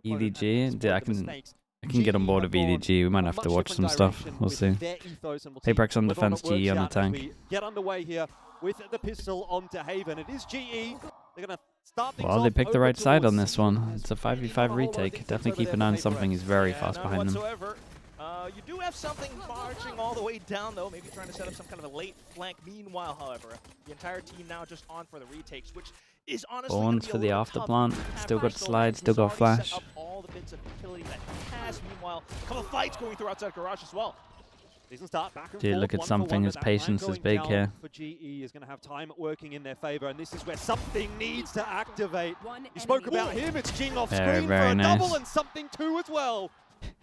EDG, dude, I can get on board with EDG. We might have to watch some stuff. We'll see. PRX on defense, GE on the tank. Get underway here with the pistol onto Haven. It is GE. They're gonna start things Well, they off picked the right over side on towards this one. It's a 5v5 retake. Definitely keep an eye on something. He's very fast behind them. You do have something marching all the way down, though, maybe trying to set up some kind of a late flank. Meanwhile, however, the entire team now just on for the retakes, which is honestly Borns for the after plant. Still got slide, still got flash. All the bits of utility that he has. Meanwhile, a couple of fights going through outside garage as well. Dude, look at something. His patience is big here. For GE is going to have time working in their favor, and this is where something needs to activate. You spoke about him. It's Jing off screen for a double and something too as well.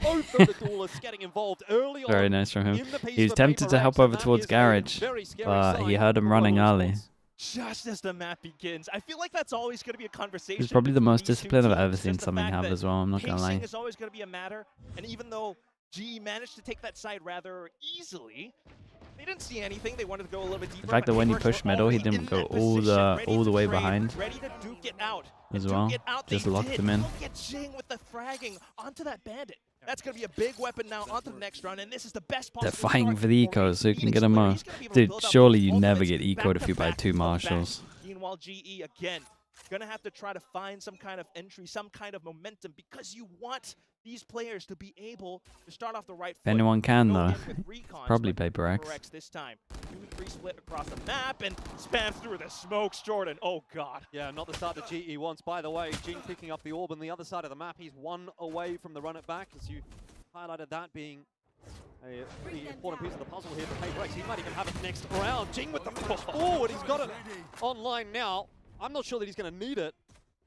Both of the duelists getting involved early on. Very nice from him. He was tempted to help over towards garage, but he heard him running early. Just as the map begins, I feel like that's always going to be a conversation. He's probably the most disciplined I've ever seen something have as well. I'm not gonna lie. Pacing is always going to be a matter, and even though GE managed to take that side rather easily, they didn't see anything. They wanted to go a little bit deeper. The fact that when he pushed middle, he didn't go all the way behind ready to duke it out as well. Just locked him in. Look at Jing with the fragging onto that bandit. That's going to be a big weapon now onto the next run, and this is the best possible. They're fighting for the ecos, so you can get them more. Dude, surely you never get ecoed if you buy 2 marshals. Meanwhile, GE again gonna have to try to find some kind of entry, some kind of momentum, because you want these players to be able to start off the right foot. If anyone can, though, probably PRX. This time, 2-3 split across the map and spam through the smokes. Jordan, oh god. Yeah, not the start that GE wants. By the way, Jing picking up the orb on the other side of the map. He's 1 away from the run it back, as you highlighted that being a pretty important piece of the puzzle here for PRX. He might even have it next round. Jing with the push forward. He's got it online now. I'm not sure that he's going to need it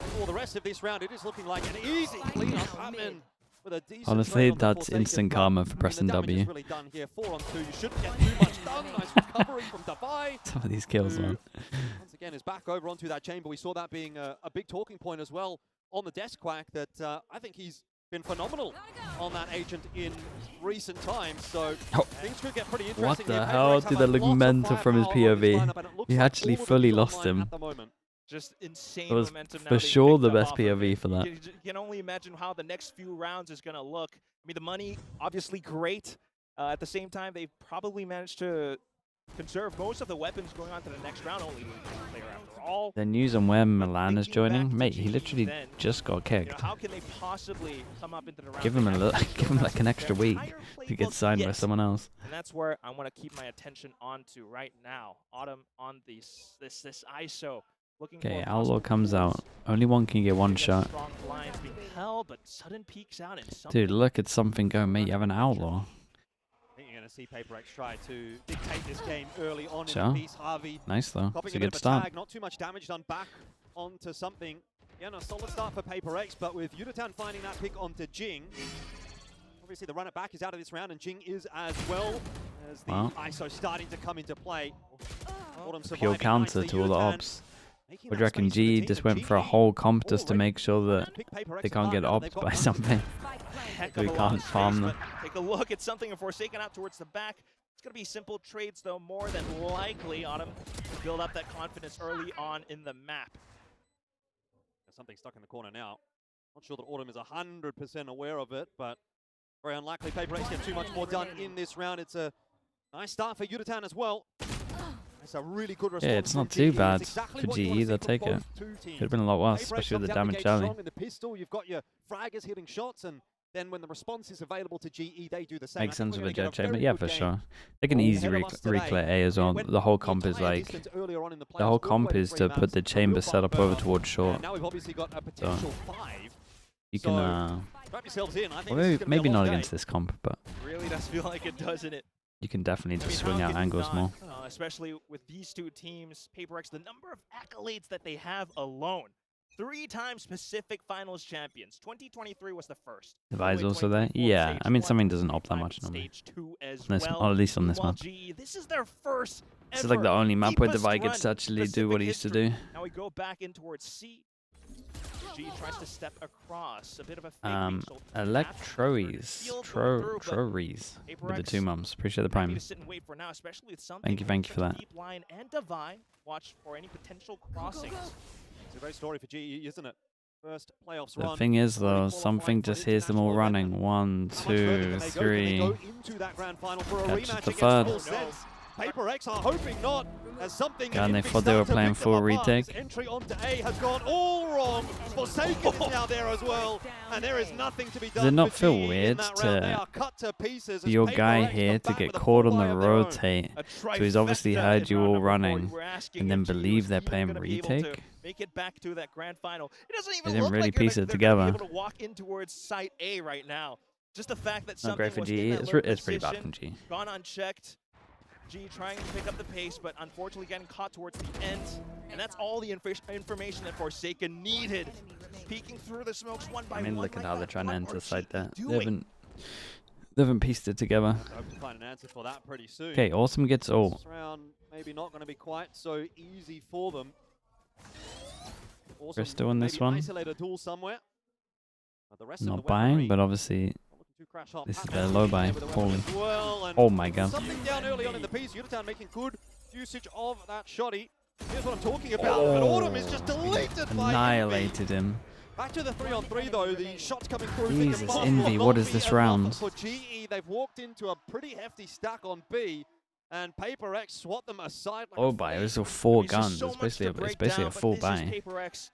for the rest of this round. It is looking like an easy cleanup. Honestly, that's instant karma for pressing W. Really done here. 4 on 2. You shouldn't get too much done. Nice recovery from Davai. Some of these kills, man. Once again, is back over onto that chamber. We saw that being a big talking point as well on the desk, Quack, that I think he's been phenomenal on that agent in recent times. So things could get pretty interesting. What the hell? Dude, that looked mental from his POV. He actually fully lost him. Just insane it was momentum now for sure the best POV for that. You can only imagine how the next few rounds is going to look. I mean, the money, obviously great. At the same time, they've probably managed to conserve most of the weapons going on to the next round, only player after all. The news on where Milan is joining? Mate, he literally just got kicked. You know, how can they possibly come up into the round? Give him like an extra week to get signed by someone else. And that's where I want to keep my attention onto right now. Autumn on this ISO. Okay, Outlaw comes out. Only one can get 1 shot. Dude, look at something go, mate. You have an Outlaw. I think you're going to see PRX try to dictate this game early on in the piece. Harvey, nice though. It's a good tag, start. not too much damage done back onto something. Yeah, no, solid start for PRX, but with Yutatan finding that pick onto Jing, obviously the run it back is out of this round, and Jing is as well as the ISO starting to come into play. Pure counter to all the ops. What do you reckon? G just went for a whole comp just to make sure that they can't get ops by something. So we can't farm them. Take a look at something and Forsaken out towards the back. It's going to be simple trades, though, more than likely on him to build up that confidence early on in the map. There's something stuck in the corner now. Not sure that Autumn is 100% aware of it, but very unlikely PRX get too much more done in this round. It's a nice start for Yutatan as well. It's a really good response. Yeah, it's not too bad for GE. They'll take it. Could have been a lot worse, especially with the damage early. In the pistol, you've got your fraggers hitting shots, and then when the response is available to GE, they do the same. Makes sense with a jet chamber, yeah, for sure. They can easy reclear A as well. The whole comp is like, the whole comp is to put the chamber setup over towards short. Now we've obviously got a potential 5. You can, well, maybe not against this comp, but really does feel like it, doesn't it? You can definitely just swing out angles more. Especially with these two teams, PRX, the number of accolades that they have alone. 3-time Pacific Finals champions. 2023 was the first. Devi's also there? Yeah, I mean, something doesn't op that much normally. Or at least on this map. This is their first This is like the only map where Devi gets to actually do what he used to do. Now we go back in towards C. G tries to step across. A bit of a fake Electroes. Trories. With the 2 mums. Appreciate the prime. Thank you for that. Deep line and Devi. Watch for any potential crossings. It's a great story for GE, isn't it? first playoffs The run. thing is, though, Qualifying something for just hears them all international event. running. 1, How much further 2, can they go? Can they 3. go into that grand final for a Catches rematch the against third. Full Sense? PRX are hoping not, as something God, and they Envy thought they were start to playing pick them full apart. retake. This entry onto A has gone all wrong. Forsaken is now there as well, and there is nothing to be done. Does it not for feel GE in weird that round. They to are cut to pieces for as your guy PRX here come to back get with a caught full on the eye of their own. rotate? A So he's obviously trifecta heard in you round all number 4. running, You were asking and then if GE was believe they're even playing gonna be able to retake. make it back to that grand final. It doesn't even didn't look really like piece it they're gonna together. be able to walk in towards site A right now. Just the fact that Not something great for was GE. in that It's, low it's pretty bad position, from GE. gone unchecked. G trying to pick up the pace, but unfortunately getting caught towards the end. And that's all the information that Forsaken needed. Peeking through the smokes one by one. I mean, look at how they're trying to enter site there. They doing? haven't pieced it together. I hope to find an answer for that pretty soon. Okay, Awesome gets all. This round maybe not going to be quite so easy for them. Awesome, Crystal in this maybe one. isolate a duel somewhere. But the rest of Not the buying, weaponry but obviously not looking too crash hot. this is Batman their low sitting buy. there with a weapon Holy. as well, and Oh my god. something down early on in the piece. Unitown making good usage of that shotty. Here's what I'm talking about. But Autumn is just deleted by Annihilated him. Back to the 3-on-3 though, the shots coming through. Jesus, Envy, what is this round? For GE, they've walked into a pretty hefty stack on B, and PRX swat them aside. Like Oh, a by it flea. was all 4 There's just guns. so It's much basically to it's break basically down, a full but this buy. is PRX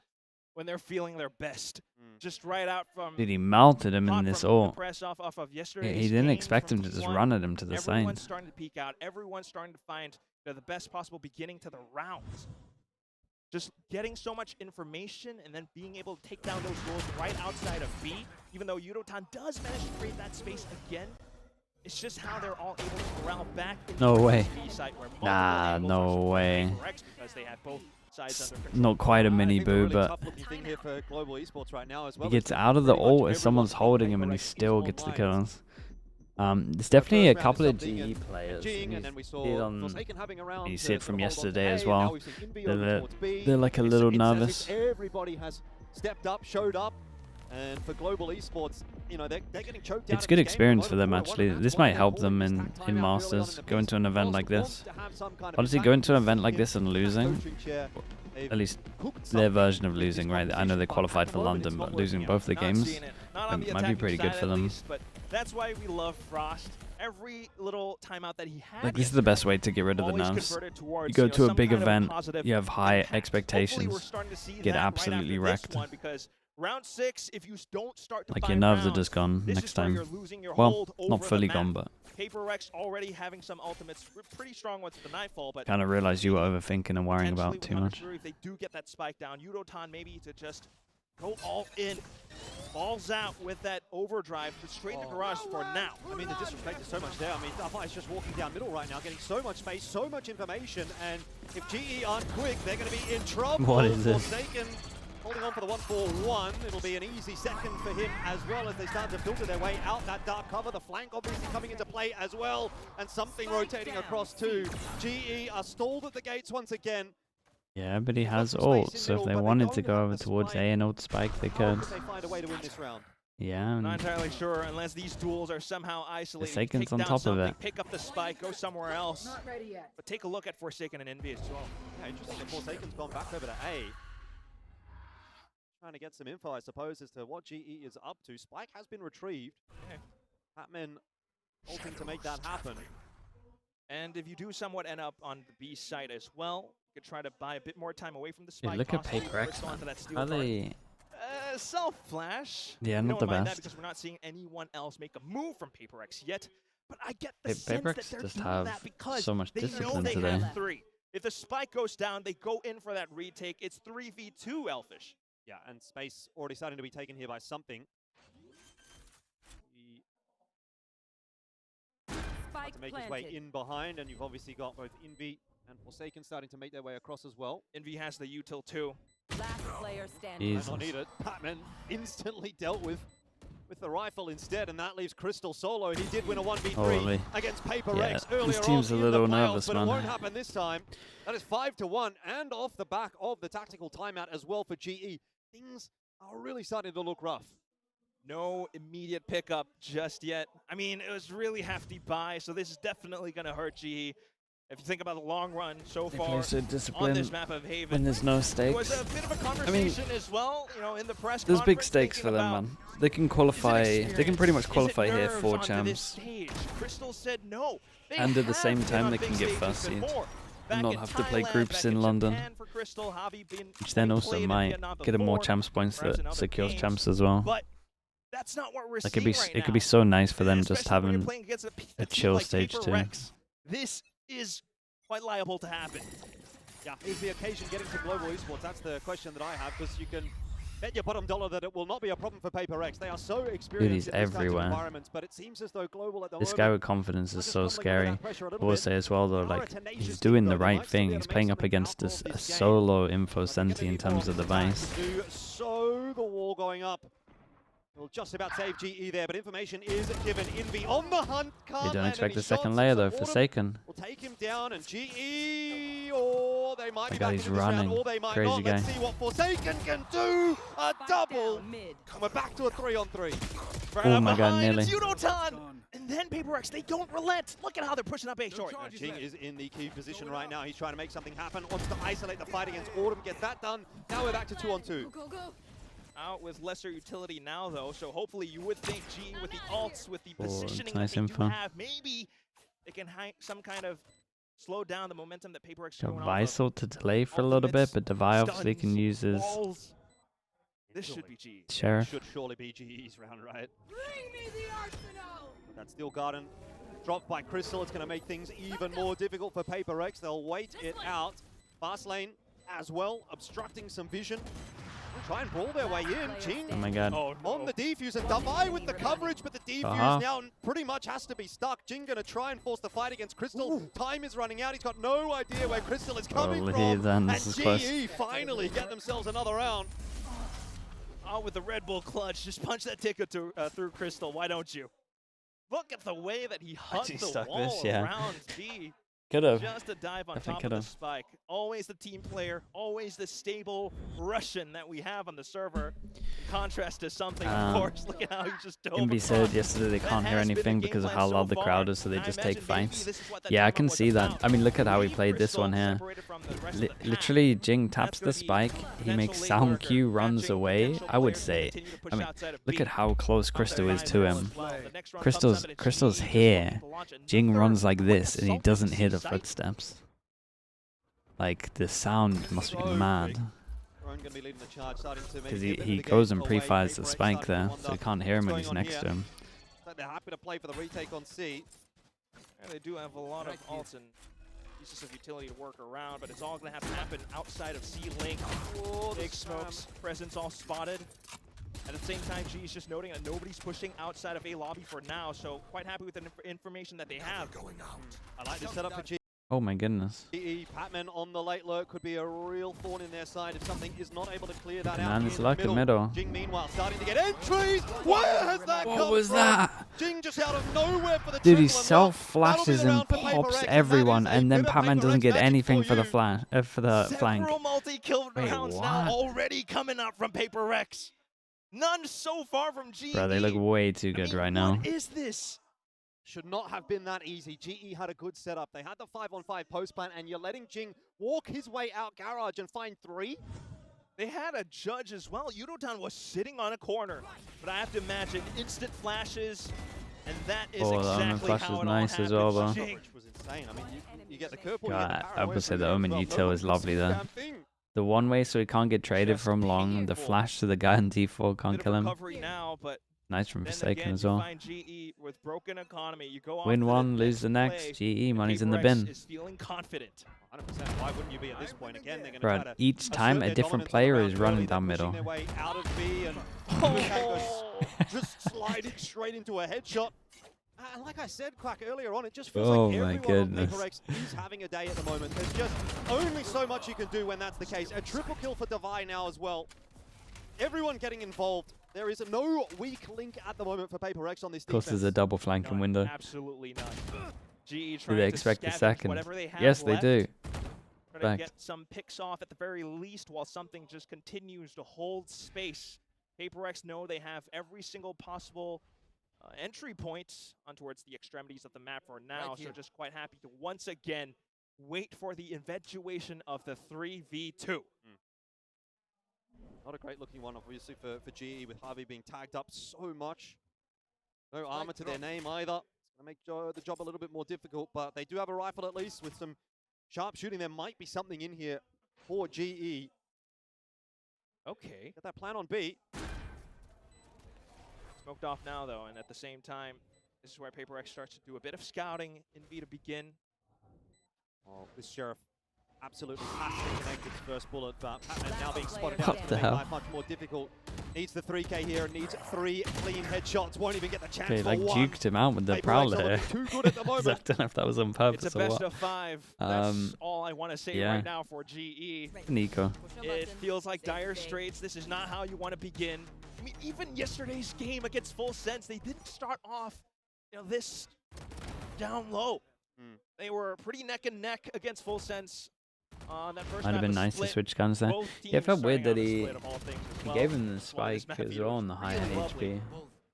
when they're feeling their best. Just right out from Dude, he melted him hot in this from the all. press off of He yesterday's didn't games expect from him to just T1. run at him to the side. Everyone's starting to peek out. Everyone's starting to find the best possible beginning to the rounds. Just getting so much information and then being able to take down those goals right outside of B, even though Yudotan does manage to create that space again. It's just how they're all able to corral back into No the way. B site where Nah, multiple no angles are way. PRX because they have both sides under control. Not quite a I mini think the boo, really but tough-looking thing here for Global Esports right now as well he is gets out of the pretty much ult as someone's everyone's holding beat him and he PRX is still gets the online. kills. There's definitely a First round is couple of something, GE and players. Jing, and and then we you saw see it on- Forsaken having a round you to see it from hold on to yesterday A, as and now well. we've seen Envy They're- over towards B. they're like a It's- little it's nervous. as if everybody has stepped up, showed up, and for Global Esports, you know, they're getting choked out. It's good experience for them, actually. This might help them in Masters. Going to an event like this. Honestly, going to an event like this and losing, at least their version of losing, right? I know they qualified for London, but losing both the games might be pretty good for them. But that's why we love Frost. Every little timeout that he had. Like, this is the best way to get rid of the always nerves. converted towards, You go to a some big kind of event, positive you have high impact. Hopefully we're expectations, starting to see get that absolutely right after wrecked. this one, because round 6, if you don't start to Like, find your nerves are rounds, just gone this next is where time. you're losing your Well, hold over not the fully map. gone, but PRX already having some ultimates, pretty strong ones with the Nightfall, but kind of realized you were overthinking and worrying about too potentially much. 100 if they do get that spike down. Yudotan maybe to just go all in. Balls out with that overdrive, but straight in the garage for now. I mean, the disrespect is so much there. I mean, Dafai is just walking down middle right now, getting so much space, so much information, and if GE aren't quick, they're going to be in trouble. What is this? Forsaken holding on for the 1-4-1. It'll be an easy second for him as well as they start to filter their way out that dark cover. The flank obviously coming into play as well, and something rotating across too. GE are stalled at the gates once again. Yeah, but he They've got has some space ult, in so if middle, they but they wanted to don't go have over the towards A spike. and ult spike, they How could. could they find a way to win this round? Yeah, Not and entirely sure unless these duels are somehow isolated. Forsaken's Take on down top of something, it. pick up the spike, go somewhere else. Not ready yet. But take a look at Forsaken and Envy as well. Yeah, interesting. The Forsaken's gone back over to A. Trying to get some info, I suppose, as to what GE is up to. Spike has been retrieved. Okay. Batman hoping to make that happen. And if you do somewhat end up on the B side as well, you could try to buy a bit more time away from the spike. yeah, look at possibly PRX, burst onto that steel are guard. they? Self-flash. Yeah, We not don't the mind that best. because we're not seeing anyone else make a move from PRX yet. But I get the Hey, sense that PRX they're just doing have that because so much they know discipline they today. have 3. If the spike goes down, they go in for that retake. It's 3v2 Elfish. Yeah, and space already starting to be taken here by something. He had to make his way in behind, and you've obviously got both Envy and Forsaken starting to make their way across as well. Envy has the util too. Last player standing. Might Jesus. not need it. Batman instantly dealt with the rifle instead, and that leaves Crystal solo. He did win a 1v3 Holy. against PRX Yeah, earlier this team's on a in little the playoffs, nervous, but man. it won't happen this time. That is 5-1, and off the back of the tactical timeout as well for GE. Things are really starting to look rough. No immediate pickup just yet. I mean, it was really hefty buy, so this is definitely going to hurt GE. If you think about the long run so They far play so on disciplined this map of Haven, when there's no there was stakes. a bit of a conversation as well, you know, in the press There's big conference, stakes for thinking them, about, man. They can qualify. They can pretty much is it qualify here nerves for onto this champs, stage? Crystal said no. They and at the have same been time on they big can get stages first seed, before. and Back not in have to play Thailand, groups back in London, Japan for Crystal, Javi been which then also played in might Vietnam get them more before, champs points perhaps in that other secures games, champs as well. But that's not what we're Like seeing right it could now. be so nice for them And just especially when you're having playing against a team chill like stage too. PRX. This is quite liable to happen. Yeah, is the occasion getting to global esports? That's the question that I have, because you can bet your bottom dollar that it will not be a problem for PRX. They are so experienced he's in these kinds of everywhere. environments, but it seems as though global at the This moment guy with confidence are is just so fumbling under scary. that pressure a I little will bit. say as well though, They are a like tenacious he's team, doing though. the They right might still be thing. able He's to playing make up something against out of a this game. solo info But they're gonna centi in need terms more of the attacks vice. to do so. The wall going up. We'll just about save GE there, but information is given. Envy on the hunt. You Can't don't land expect any the second shots. layer though. Support him. Forsaken. We'll take him down, and GE, or they might My be God, back he's in this round, running. or they might Crazy not. guy. Let's see what Forsaken can do. A Spike double. down mid. And we're back to a 3-on-3. Right Oh up my God, behind, nearly. it's Yudotan. And then PRX, they don't relent. Look at how they're pushing up A short. Jing is in the key position right now. He's trying to make something happen. Wants to isolate the fight against Autumn. Gets that done. Now we're back to 2-on-2. Go, go, go. Out with lesser utility now, though, so hopefully you would think G with the ults, with the Oh, positioning nice that they info. do have, maybe they can some kind of slow down the momentum that PRX is Got going off of. Visal to delay for a little bit, but Devi obviously can Stuns, use his walls. This should be G. sheriff. Should surely be GE's round, right? Bring me the arsenal. That Steel Garden dropped by Crystal. It's going to make things even more difficult for PRX. They'll wait it out. Fast lane as well, obstructing some vision. They'll try and brawl their way in. Jing Oh my God. Oh, no. on the defuse, and Devi with the coverage, but the defuse now pretty much has to be stuck. Jing going to try and force the fight against Crystal. Time is running out. He's got no idea where Crystal is coming Holy from. then, And this is close. GE finally get themselves another round. Oh, with the Red Bull clutch, just punch that ticket through Crystal. Why don't you? Look at the way that he hugged he the stuck wall this, yeah. around B. Could have. Just a dive on Definitely top of the could've. spike. Always the team player, always the stable Russian that we have on the server. In contrast to something, of course. Look at how he just dove Envy said across. yesterday they That can't hear has been the anything game because of plan how so loud the far. crowd is, so they I just imagine take maybe fights. this is what that Yeah, I timeout can was see that. about. I mean, look at how he Leave played this one Crystal here. separated from the rest of the pack. Literally, Jing taps That's the gonna be spike, he potential makes late sound worker, Q, runs matching away. potential I would players to say, continue to push I mean, outside of look B. at how close Crystal is to him. The Crystal's here. Jing runs like this, and he doesn't hear the footsteps. Like, the sound must be mad. Because he goes and pre-fires the spike there, so you can't hear him when he's next to him. They're happy to play for the retake on C. And they do have a lot of ults and pieces of utility to work around, but it's all going to have to happen outside of C-Link. Big smokes, presence all spotted. At the same time, G is just noting that nobody's pushing outside of A lobby for now, so quite happy with the information that they have. I like this setup for GE. Oh my goodness. Patman on the late lurk could be a real thorn in their side if something is not able to clear that out. Man, it's in luck in middle. Jing meanwhile starting to get entries. Where has that come What was from? that? Jing just out of nowhere for the Dude, he triple and self-flashes that'll be the and round for pops PRX, and everyone, that is and a then bit of Patman doesn't PRX get magic anything for for the you. flank. For the flank. Several multi-kill Wait, rounds what? now already coming up from PRX. None so far from GE. Bro, they look way too good right now. What is this? Should not have been that easy. GE had a good setup. They had the 5-on-5 post plan, and you're letting Jing walk his way out garage and find 3? They had a judge as well. Yudotan was sitting on a corner, but I have to imagine instant flashes, and that is Oh, the Omen exactly flash how is it nice all as well, happened. though. Jing, Which was insane. I mean, you get the curveball, you get the God, power I away would say from the it as Omen well. util No one is can lovely see a there. damn thing. The one way so he can't get traded Just from long, and the painful. flash to the guy on D4 can't bit kill of him. recovery now, but Nice from then Forsaken again, as you well. find GE with broken economy. You go off Win to one, the lose the play, next. GE, money's in the PRX bin. is feeling confident. 100%. Why wouldn't you be at this point? Again, they're going to Bro, try to each time assert a their different dominance player around is running early. They're down pushing middle. their way out of B, and just sliding straight into a headshot. And like I said, Quack, earlier on, it just feels Oh like my everyone on goodness. PRX is having a day at the moment. There's just only so much you can do when that's the case. A triple kill for Devi now as well. Everyone getting involved. There is no weak link at the moment for PRX on this Of course, defense. there's a double flanking None, window. absolutely none. GE Do trying they to expect the scavenge second? whatever they have Yes, they left. do. Trying to Fact. get some picks off at the very least while something just continues to hold space. PRX know they have every single possible entry point on towards the extremities of the map for now, so just quite happy to once again wait for the eventuation of the 3v2. Not a great looking one, obviously, for GE, with Harvey being tagged up so much. No armor to their name either. It's going to make the job a little bit more difficult, but they do have a rifle at least with some sharp shooting. There might be something in here for GE. Okay. Get that plan on B. Smoked off now, though, and at the same time, this is where PRX starts to do a bit of scouting in B to begin. Oh, this Sheriff absolutely has to connect its first bullet, but Patman now being spotted out. What It's the going to make hell? life much more difficult. Needs the 3K here, needs 3 clean headshots. Won't even get the chance They for like one. duked him out with the PRX are Prowler looking here. too good at the I moment. don't know if that was on It's purpose a or best what. of 5. That's all I want to say yeah. right now for GE. Nico. It feels like dire straits. This is not how you want to begin. I mean, even yesterday's game against Full Sense, they didn't start off, this down low. They were pretty neck and neck against Full Sense on that first Might have been nice to switch guns there. Yeah, it felt weird that he gave him the spike as well on the higher HP.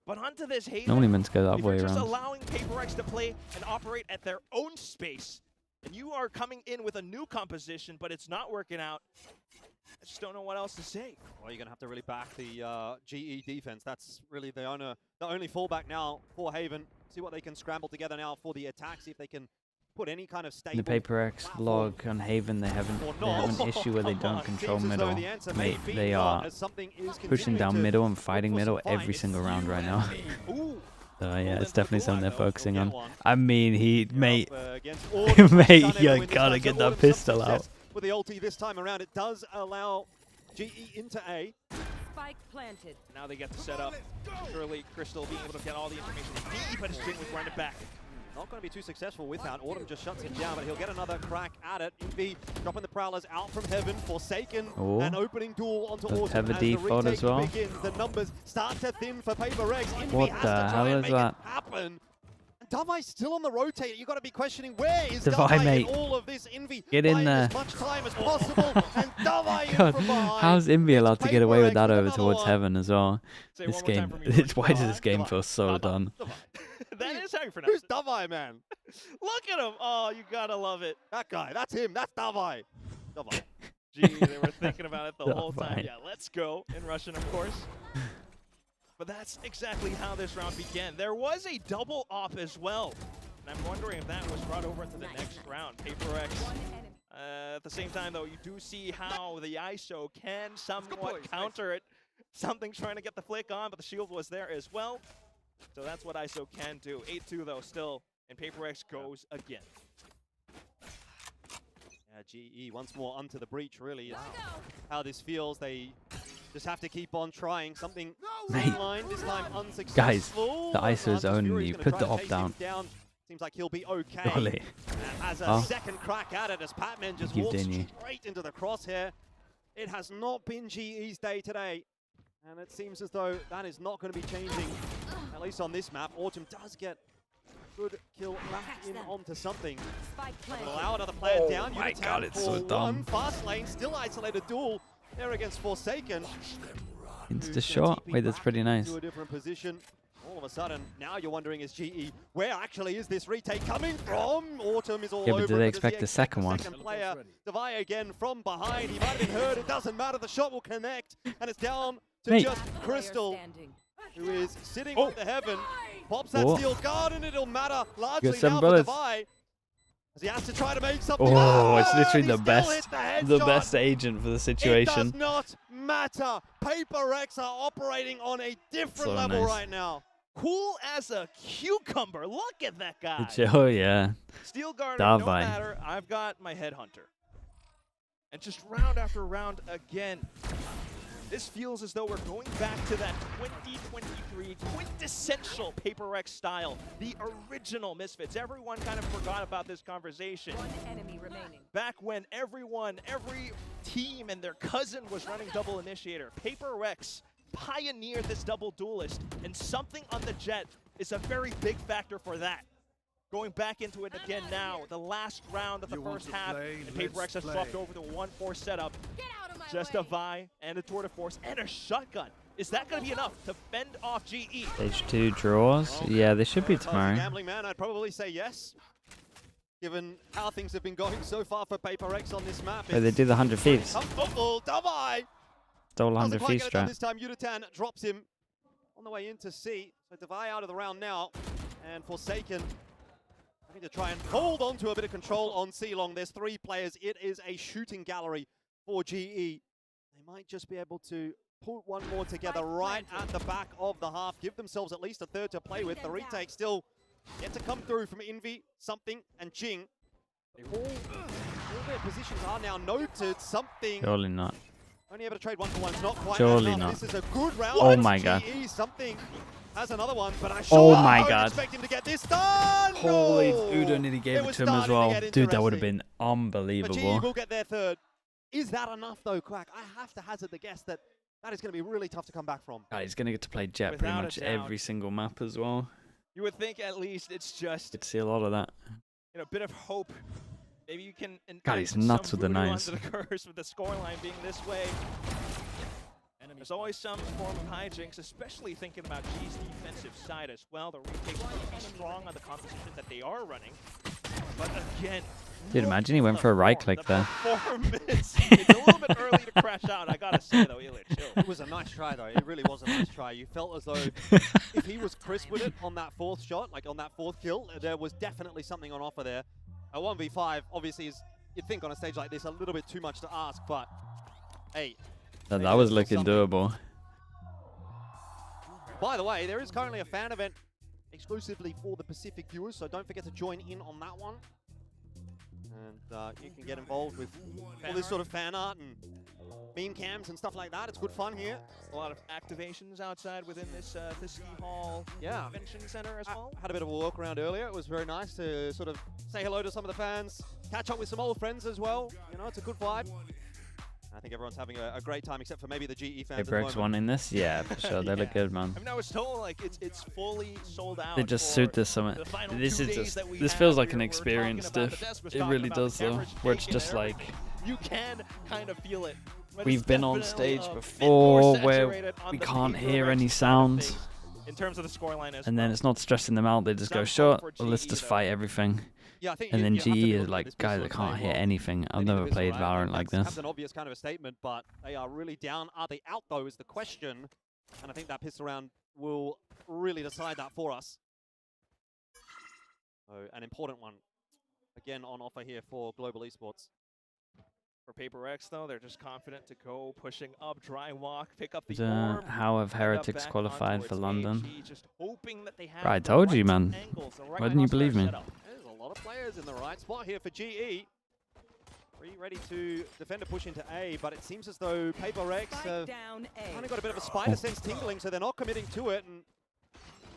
But onto this Haven, Normally meant to go that if way you're just around. allowing PRX to play and operate at their own space, and you are coming in with a new composition, but it's not working out, I just don't know what else to say. Well, you're going to have to really back the GE defense. That's really the only fallback now for Haven. See what they can scramble together now for the attack. See if they can put any kind of stable In the PRX log on Haven, they have an issue where they don't control middle. Mate, they are pushing down middle and fighting middle every single round right now. So yeah, it's definitely something they're focusing on. I mean, mate, mate, you gotta get that pistol out. With the ulti this time around, it does allow GE into A. Spike planted. Now they get to set up. Surely Crystal being able to get all the information deep, but Jin was running back. Not going to be too successful with that. Autumn just shuts him down, but he'll get another crack at it. Envy dropping the Prowlers out from Heaven. Forsaken, an opening duel onto Autumn Heavy as the default retake as well. begins. The numbers start to thin for PRX. Envy What has the to try hell and is make that? it happen. Davai's still on the rotator. You've got to be questioning, where is Davai, Davai mate. in all of this? Envy Get in buying there. as much time as possible, and Davai in God, from behind. how's Invi allowed to get away with that over another towards one. Heaven as well? Say This one more time game, for me, why does this game Davai. feel so done? That is how you pronounce Who's it. Davai, man? Look at him. Oh, you gotta love it. That guy. That's him. That's Davai. Davai. Gee, they were thinking about it the whole time. Fine. Yeah, let's go. In Russian, of course. But that's exactly how this round began. There was a double op as well. And I'm wondering if that was brought over to the next round. PRX. At the same time, though, you do see how the ISO can somewhat counter it. Something trying to get the flick on, but the shield was there as well. So that's what ISO can do. 8-2, though, still. And PRX goes again. Yeah, GE once more onto the breach, really, is how this feels. They just have to keep on trying. Something mainline, this time unsuccessful. Guys, the ISO is Hunter's owning Fury you. is gonna Put try the to op chase him down. Seems like he'll be okay. Golly. And has a Oh. second crack at it as Patman just Keep walks doing you. straight into the crosshair. It has not been GE's day today. And it seems as though that is not going to be changing, at least on this map. Autumn does get a good kill back in onto something. Spike planted. Will allow another player down. my Unitan God, it's for so one. dumb. Fast lane, still isolated duel there against Forsaken. Insta shot. Wait, that's pretty nice. To a different position. All of a sudden, now you're wondering, is GE, where actually is this retake coming from? Autumn is all Yeah, over but do it, they does he expect the second one? Second player, Davai again from behind. He might have been hurt. It doesn't matter. The shot will connect, and it's down to Mate. just Crystal, Standing. who is sitting on the Heaven. Pops that Oh. steel guard, and it'll matter largely some now bullets. for Davai. As he has to try to make something. Oh, it's literally He the still best, hit the headshot. best agent for the It does situation. not matter. PRX are operating on a different So level nice. right now. Cool as a cucumber. Look at that guy. Oh yeah. Steel guard, no Davai. matter. I've got my headhunter. And just round after round again. This feels as though we're going back to that 2023 quintessential PRX style. The original Misfits. Everyone kind of forgot about this conversation. One enemy remaining. Back when every team and their cousin was running double initiator. PRX pioneered this double duelist, and something on the jet is a very big factor for that. Going back into it again now, the last round of the first half, and PRX has swapped over to a 1-4 setup. Get out of my Just way. a Vi and a tour de force and a shotgun. Is that going to be enough to fend off GE? Stage 2 draws. Yeah, they should be If I was a tomorrow. gambling man, I'd probably say yes. given how things have been going so far for PRX on this map. Oh, they do the 100 thieves. Comfortable, Davai! Stole Doesn't 100 quite thieves get it done strat. this time. Udatan drops him on the way into C. So Davai out of the round now. And Forsaken having to try and hold on to a bit of control on C-Long. There's 3 players. It is a shooting gallery for GE. They might just be able to put one more together right at the back of the half. Give themselves at least a third to play with. The retake still yet to come through from Envy, Something, and Jing. All their positions are now noted. Something Surely not. only able to trade 1-for-1. Not quite Surely enough. not. This is a good round. Oh my God. GE, Something has another one, but I Oh sure my don't God. expect him to get this done. Holy, No! Udo nearly gave it was to him as starting well. get Dude, that would have interesting. been But GE unbelievable. will get their third. Is that enough though, Quack? I have to hazard the guess that that is going to be really tough to come back from. God, he's going to get to play Jet pretty Without a much doubt. every single map as well. You would think at least it's just Get to see a lot of that. a bit of hope. Maybe you can. God, he's some nuts with the voodoo knives. onto the curse with the scoreline being this way. There's always some form of hijinks, especially thinking about G's defensive side as well. The retakes will be strong on the composition that they are running. But again, Dude, imagine he went for a right click there. It's a little bit early to crash out, I gotta say though, Illich. Chill. It was a nice try though. It really was a nice try. You felt as though if he was crisp with it on that 4th shot, like on that 4th kill, there was definitely something on offer there. A 1v5 obviously is, you'd think on a stage like this, a little bit too much to ask, but hey. That was looking doable. By the way, there is currently a fan event exclusively for the Pacific viewers, so don't forget to join in on that one. And you can get involved with all this sort of fan art and meme cams and stuff like that. It's good fun here. A lot of activations outside within this Ski Hall Convention Center as well. Had a bit of a walk around earlier. It was very nice to sort of say hello to some of the fans, catch up with some old friends as well. You know, it's a good vibe. I think everyone's having a great time, except for maybe the GE fans. PRX won in this? Yeah, for sure. They look good, man. I mean, I was told like it's fully sold out. They just for suit this summit. the final This 2 is days just. that we This have. feels like an We're experience talking about diff. the Des, we're It talking really about does the though. cameras Where it's taking just like everything. You can kind of feel it. But we've it's been on definitely stage a bit more before where saturated on we the can't hear PRX any side of sounds, things in terms of the scoreline as and then well. it's not stressing them out. They just go, Some sure, hope for well, let's GE just though. fight everything. Yeah, I think And then you have to be GE is looking at like, this guys, I pistol and can't saying, hear well, anything. I've maybe never the played pistol, right? Valorant like That's this. an obvious kind of a statement, but they are really down. Are they out though is the question. And I think that pistol round will really decide that for us. So an important one, again, on offer here for Global Esports. For PRX though, they're just confident to go pushing up, dry walk, pick up the So, orb. how have end up Heretics back qualified onto for its London? AG, just hoping that they have Right, I the told you, right man. angles, the right Why didn't you crossfire believe me? setup. There's a lot of players in the right spot here for GE. Ready to defend a push into A, but it seems as though PRX have Down kind A. of got a bit of a spider sense tingling, so they're not committing to it, and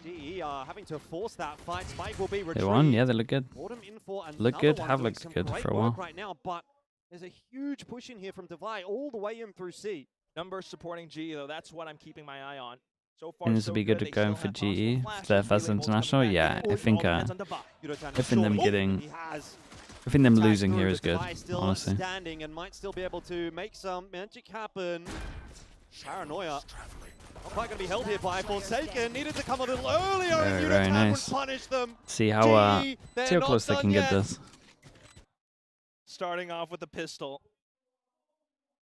GE are having to force that fight. Spike will be retrieved. They won, yeah, they look good. Brought him in for Look another good, one, have doing looked some good great for a work while. right now, but there's a huge push in here from Divide all the way in through C. Numbers supporting G though, that's what I'm keeping my eye on. So far, And this so will be good to They go still for have possible GE. flashes, Their melee first bolts international, coming back yeah. in. I think All depends on Divide. Yudotan I think them short. getting- He has I think them tagged losing through, here but is good, Divide still honestly. standing and might still be able to make some magic happen. Paranoia. Not quite going to be held here by Forsaken. Needed to come a little earlier, and Very Yudotan nice. would punish them. See how GE, they're see how not close they done can yet. get this. Starting off with the pistol.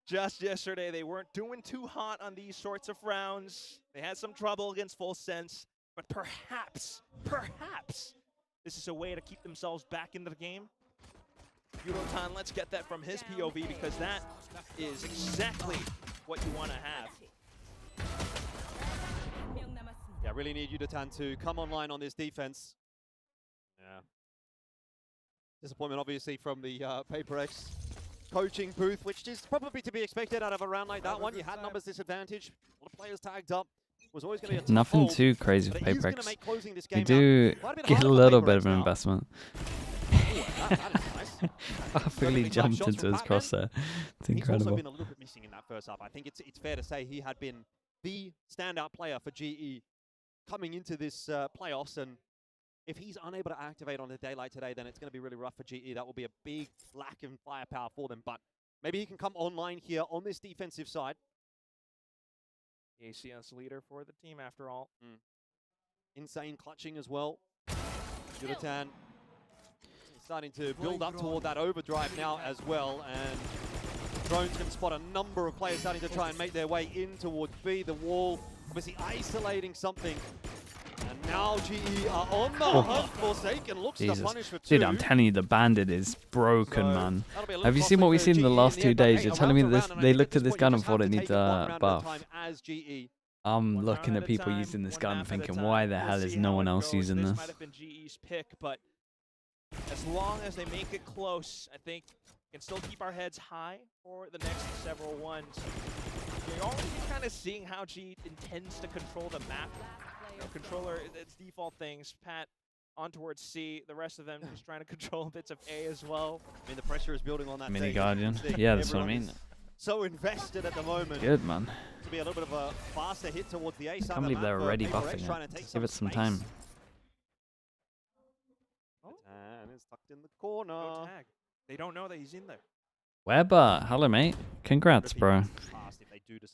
Just yesterday, they weren't doing too hot on these sorts of rounds. They had some trouble against Full Sense, but perhaps, this is a way to keep themselves back into the game. Yudotan, let's get that from his POV because that is exactly what you want to have. Yeah, really need Yudotan to come online on this defense. Yeah. Disappointment, obviously, from the PRX coaching booth, which is probably to be expected out of a round like that one. You had numbers disadvantage. A lot of players tagged up. Was always going to be a tough Nothing hold, too crazy for but it is gonna PRX. make closing this You game do out quite a bit get a harder for little bit PRX of an now. investment. Ooh, that is nice. Perfectly big jumped shots into from his Batman. crosshair. It's He's also incredible. been a little bit missing in that first half. I think it's fair to say he had been the standout player for GE coming into this playoffs, and if he's unable to activate on a day like today, then it's going to be really rough for GE. That will be a big lack in firepower for them, but maybe he can come online here on this defensive side. The ACS leader for the team, after all. Insane clutching as well. Yudotan starting to build up toward that overdrive now as well, and drones can spot a number of players starting to try and make their way in towards B. The wall obviously isolating something. And now GE are on the hunt. Forsaken looks to punish for 2. Dude, I'm telling you, the bandit is broken, So, man. that'll be a little Have you seen what we've costly seen in for the GE last in 2 end, but days? hey, You're a telling me round that to round, and I they think looked at at this this point gun you and just thought have it to needs take it one a round at a buff. time as GE. I'm One looking round at at a people time, using this one gun map at a thinking, time. why the We'll hell is see no how one it else goes. using This this? might have been GE's pick, but as long as they make it close, I think we can still keep our heads high for the next several ones. You're already kind of seeing how GE intends to control the map. You know, controller, it's default things. Pat on towards C, the rest of them just trying to control bits of A as well. I mean, the pressure is building on that Mini stage. Guardian. Yeah, that's what I Everyone mean. is so invested at the moment. Good, man. To be a little bit of a faster hit towards the A side. Can't believe they're already buffing trying to it. take Just give it some space. time. And it's tucked in the corner. No tag. They don't know that he's in there. Weber, hello, mate. Congrats, bro.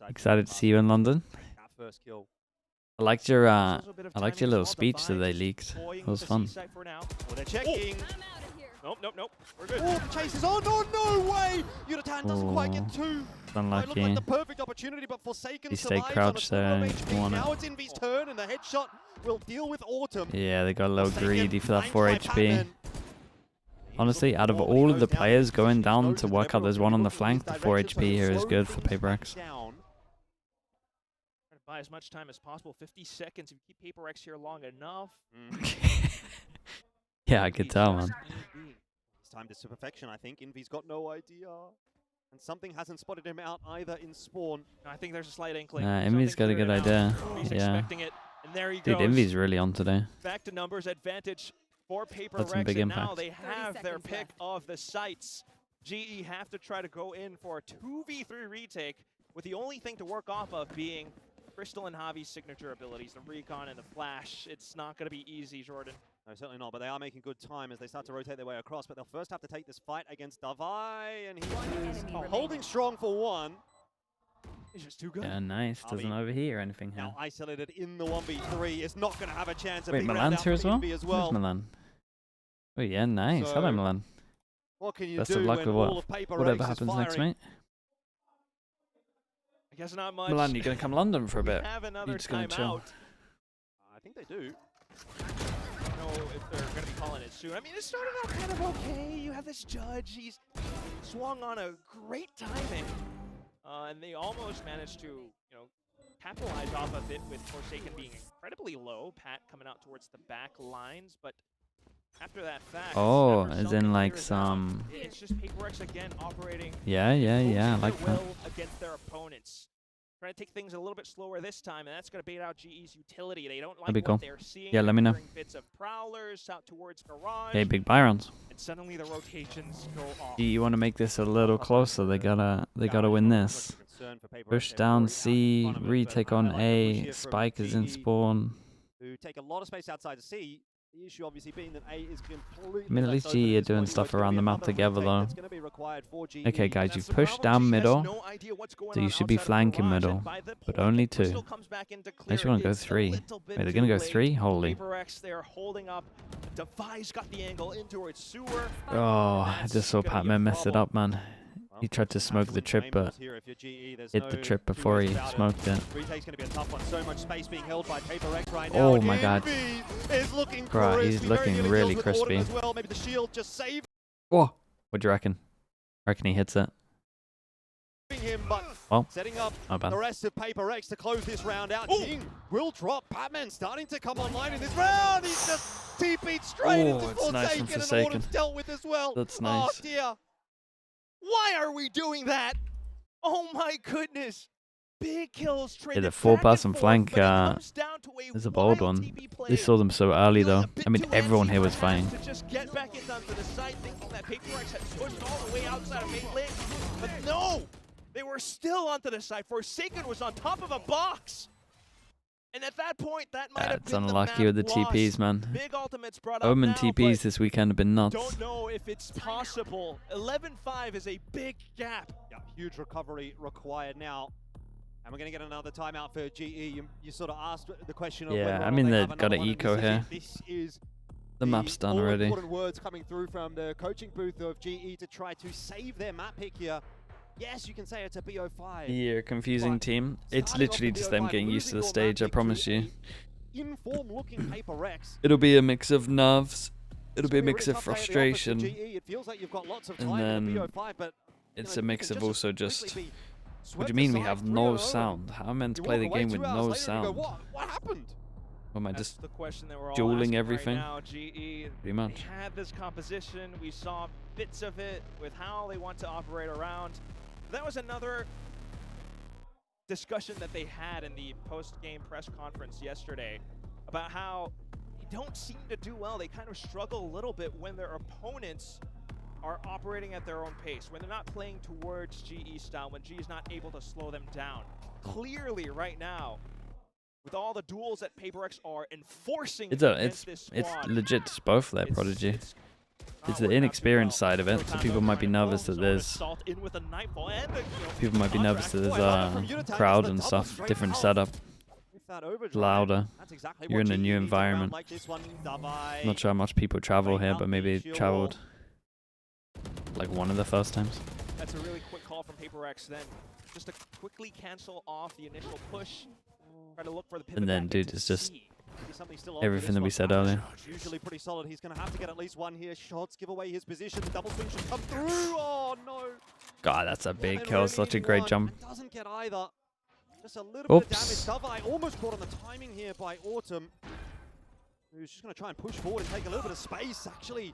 Excited to see you in London. That first kill. I liked your There's also a bit of I liked timing your as little well. speech that they Divine leaked. just It toying was with the fun. C site for now. Well, they're checking. Nope. We're good. Oh, Chase is on. Oh, no way. Yuratan doesn't quite get Oh, two. It's Might look like unlucky. the perfect opportunity, but Forsaken He stayed survives on a crouched sliver there of and HP. won it. Now it's Envy's turn, and the headshot will deal with Autumn. Yeah, they got a little Forsaken greedy for that flanked 4 by HP. Batman. Honestly, out of Before he all of goes the down, players he's going just down knows to that work out everyone's there's one on the looking in his flank, the 4 direction, so HP he here is slowed good for things PRX. down. Trying to buy as much time as possible. 50 seconds. If you keep PRX here long enough. Yeah, I could tell, man. It's time to perfection, I think. Envy's got no idea. And something hasn't spotted him out either in spawn. No, I think there's a slight inkling. Nah, Envy's got a good idea. He's Yeah. expecting it. And there he Dude, goes. Envy's really on today. Back to numbers advantage for Had some PRX, big and now impact. they have their seconds pick left. of the sites. GE have to try to go in for a 2v3 retake, with the only thing to work off of being Crystal and Javi's signature abilities, the recon and the flash. It's not going to be easy, Jordan. No, certainly not, but they are making good time as they start to rotate their way across, but they'll first have to take this fight against Davai, and he is enemy holding remaining. strong for one. He's just too good. Yeah, nice. Doesn't Javi overheat or anything here. Now isolated in the 1v3, is not going to have a chance. Wait, Milan's here as well? Where's Milan? Oh, yeah, nice. So, Hello, Milan. What can you Best do of luck when with all of PRX whatever is happens next, firing? mate. I guess not much. Milan, you gonna come London for a We bit? have another just gonna chill? timeout. I think they do. I don't know if they're going to be calling it soon. I mean, it started out kind of okay. You have this judge. He's swung on a great timing. And they almost managed to, capitalize off of it with Forsaken being incredibly low. Pat coming out towards the back lines, but after that fact, Oh, never as sunk in and like clears out. some. It's just PRX again operating. Yeah, I imposing like their that. will against their opponents. Trying to take things a little bit slower this time, and that's going to bait out GE's utility. They don't like That'd be what cool. they're seeing. Yeah, let me know. They're hearing bits of prowlers out towards garage. Hey, big Byrons. And suddenly the rotations go off. Do you want to make this a little closer? They gotta win this. Push down C, retake on A. Spike is in spawn. Who take a lot of space outside to C. The issue obviously being that A is completely. I mean, at least left open GE at are this doing point, stuff it's gonna around be the map another together, retake though. that's gonna be required for GE. Okay, guys, That's you've the pushed problem. down GE has middle, no idea what's going so you on should be outside of flanking garage, middle, and by the but point only that Crystal two. comes back into Unless you clear, want to go it's a 3. little bit Wait, they're gonna too go late. 3? Holy. PRX, they're holding up. Device got the angle into its sewer. Oh, I That's just saw gonna be a Patman mess it problem. up, man. He tried to smoke the trip, but hit the trip before he smoked it. Retake's going to be a tough one. So much space being held by PRX right now. Oh and my god. Envy is looking Bruh, he's crispy. looking Very really deals with Autumn crispy. as well. Maybe the shield just saving Whoa. What do you reckon? I reckon he hits it. him, but Well, setting up not bad. the rest of PRX to close this round out. King will drop. Batman starting to come online in this round. He's just TP'd straight Oh, into it's nice from Forsaken, and Forsaken. Autumn's dealt with as well. That's Oh nice. dear. Why are we doing that? Oh my goodness. Big kills traded the back 4-person and forth, flank, but it comes down to is a bold wild one. TP play. They saw them so early, though. Feeling a bit I mean, too everyone antsy here was perhaps fine. to just get back in onto the side, thinking that PRX had pushed all the way outside of main lane. But no! They were still onto the side. Forsaken was on top of a box. And at that point, that might have It's been unlucky the with the map loss. TPs, man. Big ultimates brought up Omen now, TPs but this weekend have been nuts. don't know if it's possible. 11-5 is a big gap. Yeah, huge recovery required now. And we're going to get another timeout for GE. You sort of asked the question of Yeah, whether or I not mean, they they've have got another an one, and eco this here. This is The map's done already. Important words coming through from the coaching booth of GE to try to save their map pick here. Yes, you can say it's a BO5. Yeah, confusing team. It's literally just them getting used to the stage, I promise you. In-form looking PRX. It'll be a mix of nerves. It'll be a really mix of tough day at the office for frustration. GE. It feels like you've got lots of And time in the then BO5, but it's you a know, mix you of can also just just... quickly be What do you swept mean we aside have 3-0. no sound? How am I meant to You play walk the away game 2 with hours no later and you sound? go, what happened? Or am I That's just the question that we're all dueling asking everything? right now. GE, pretty much? they had this composition. We saw bits of it with how they want to operate around. That was another discussion that they had in the post-game press conference yesterday about how they don't seem to do well. They kind of struggle a little bit when their opponents are operating at their own pace, when they're not playing towards GE style, when GE is not able to slow them down. Clearly, right now, with all the duels that PRX are enforcing against this It's squad, legit just both there, Prodigy. It's It's the inexperienced side of it, so people might be nervous that there's crowd and stuff, different setup, louder. You're in a new environment. Not sure how much people travel here, but maybe traveled like one of the first times. That's a really quick call from PRX then. Just to quickly cancel off the initial push. Try to look for the pivot And then, back dude, into it's just C. everything that we said earlier. Usually pretty solid. He's going to have to get at least one here. Shots give away his position. The double swing should come through. Oh, no. God, that's a big kill. And Such a really great one, jump. and doesn't get either. Just a little bit of Oops. damage. Davai almost caught on the timing here by Autumn, who's just going to try and push forward and take a little bit of space. Actually,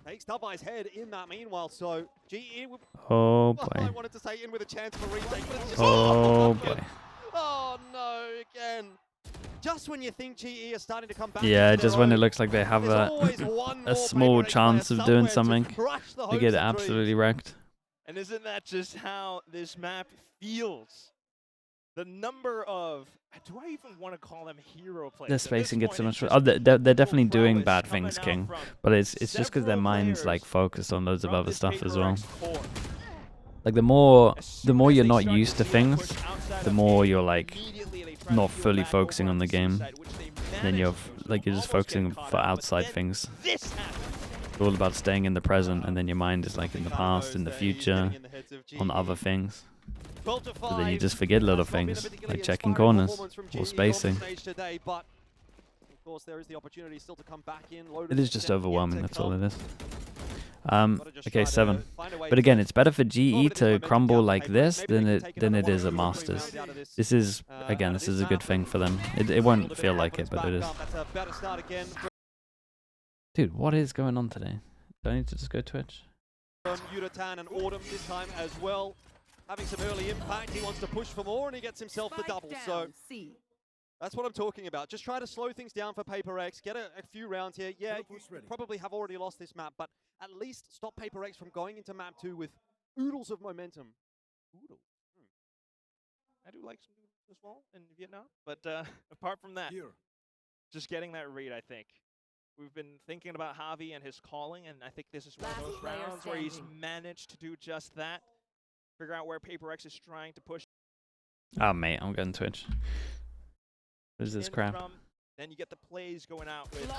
takes Davai's head in that meanwhile. So GE, Oh I boy. wanted to say in with a chance for retake, but it's just Oh boy. Oh no, again. Just when you think GE is starting to come back. Yeah, into just their when it own, looks like they have there's always a, one a more small PRX chance player of doing somewhere something, to crush the they get hopes and absolutely dreams. wrecked. And isn't that just how this map feels? The number of, do I even want to call them hero players? Their At this spacing gets so point, much. it's Oh, just they're definitely total doing prowess bad coming things, out King. from But it's just because their several mind's like players focused on loads of from other this stuff as well. PRX core. Like the more As soon you're as they not start used to see a push things, outside the of more A, you're like immediately they try not to peel fully back focusing over on the C game. side, which they Then you're managed to do, like you're just almost getting focusing caught for out, but outside then things. This happened. It's all about staying in the present, and then your mind is like in the past, in the future, on other things. So then you just forget little things, like checking corners or spacing. Of course, there is the opportunity still to come back in. It is just overwhelming, that's all it is. Okay, 7. But again, it's better for GE to crumble like this than it is at Masters. This is, again, this is a good thing for them. It won't feel like it, but it is. Dude, what is going on today? Do I need to just go Twitch? From Yudatan and Autumn this time as well. Having some early impact, he wants to push for more and he gets himself the double. So that's what I'm talking about. Just try to slow things down for PRX, get a few rounds here. Yeah, you probably have already lost this map, but at least stop PRX from going into map 2 with oodles of momentum. Oodle. I do like some noodles as well in Vietnam, but apart from that, just getting that read, I think. We've been thinking about Javi and his calling, and I think this is one of those rounds where he's managed to do just that. Figure out where PRX is trying to push. Oh, mate, I'm going Twitch. What is this crap? Then you get the plays going out with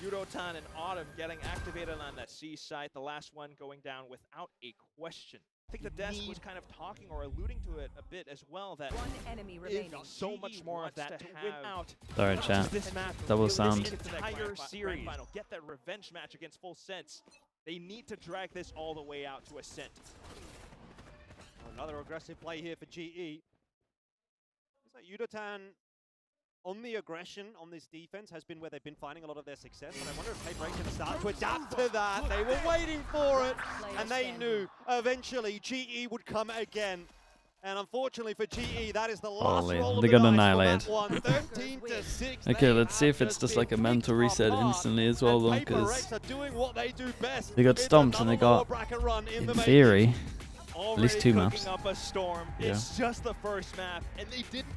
Yudotan and Autumn getting activated on that C site. The last one going down without a question. I think the desk was kind of talking or alluding to it a bit as well, that one enemy remaining. so much more of that to win out. Sorry, chat. This match, Double this sound. entire series, get that revenge match against Full Sense. They need to drag this all the way out to Ascent. Another aggressive play here for GE. Is that Yudotan on the aggression on this defense has been where they've been finding a lot of their success, and I wonder if PRX can start to adapt to that. They were waiting for it, and they knew eventually GE would come again. And unfortunately for GE, that is the last Holy, roll of they the got dice annihilated. for that one. 13-6. Okay, They let's see if have it's just just been like a mental picked reset apart. instantly as well, though, And because PRX are doing what they do best. they got It's stomped and they another lower got, bracket run in the in making. theory, at least Already 2 cooking maps. up a storm. Yeah. It's just the first map, and they didn't